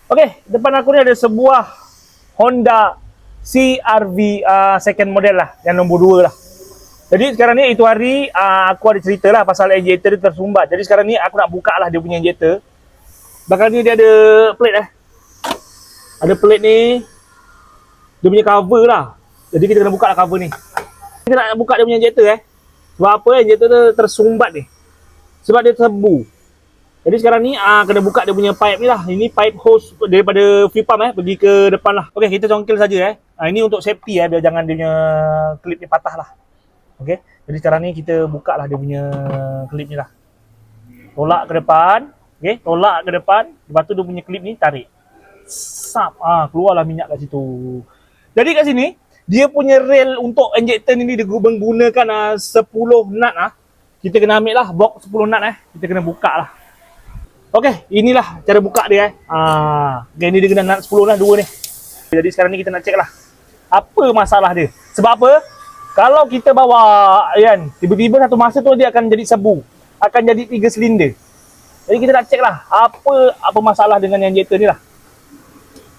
Okey, depan aku ni ada sebuah Honda CR-V second model lah, yang nombor 2 lah. Jadi sekarang ni itu hari aku ada cerita lah pasal injector dia tersumbat. Jadi sekarang ni aku nak buka lah dia punya injector. Belakang ni dia ada plate Ada plate ni. Dia punya cover lah. Jadi kita kena buka lah cover ni. Kita nak buka dia punya injector Sebab apa injector dia tersumbat ni? Sebab dia terbu. Jadi sekarang ni kena buka dia punya pipe ni lah. Ini pipe hose daripada fuel pump pergi ke depan lah. Okey, kita congkel saja ini untuk safety biar jangan dia punya klip ni patah lah. Okey. Jadi sekarang ni kita buka lah dia punya klip ni lah. Tolak ke depan. Okey, tolak ke depan. Lepas tu dia punya klip ni tarik. Sap. Keluarlah minyak kat situ. Jadi kat sini dia punya rail untuk injector ni dia menggunakan 10 nut Kita kena ambil lah box 10 nut Kita kena buka lah. Okey, inilah cara buka dia okay, ni dia kena nut 10 lah 2 ni. Jadi sekarang ni kita nak check lah apa masalah dia. Sebab apa? Kalau kita bawa kan, tiba-tiba satu masa tu dia akan jadi sebu, akan jadi 3 silinder. Jadi kita nak check lah apa masalah dengan injector ni lah.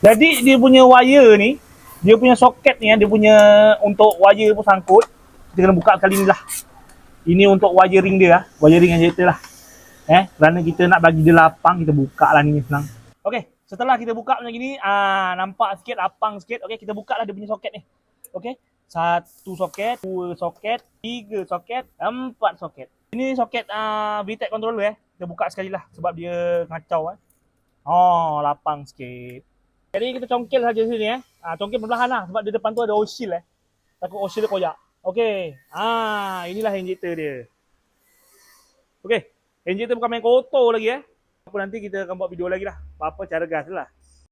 Jadi dia punya wire ni, dia punya soket ni dia punya untuk wire pun sangkut. Kita kena buka sekali ni lah. Ini untuk wiring dia wiring injector lah. Kerana kita nak bagi dia lapang, kita buka lah ni senang. Okey, setelah kita buka macam ni, nampak sikit lapang sikit. Okey, kita buka lah dia punya soket ni. Okey, 1 soket, 2 soket, 3 soket, 4 soket. Ini soket VTEC controller Kita buka sekali lah sebab dia ngacau lapang sikit. Jadi kita congkel saja sini congkel perlahan lah sebab di depan tu ada oil. Takut oil dia koyak. Okey. Inilah injector dia. Okey. Injector bukan main kotor lagi Apa nanti kita akan buat video lagi lah. Apa-apa cara gas lah.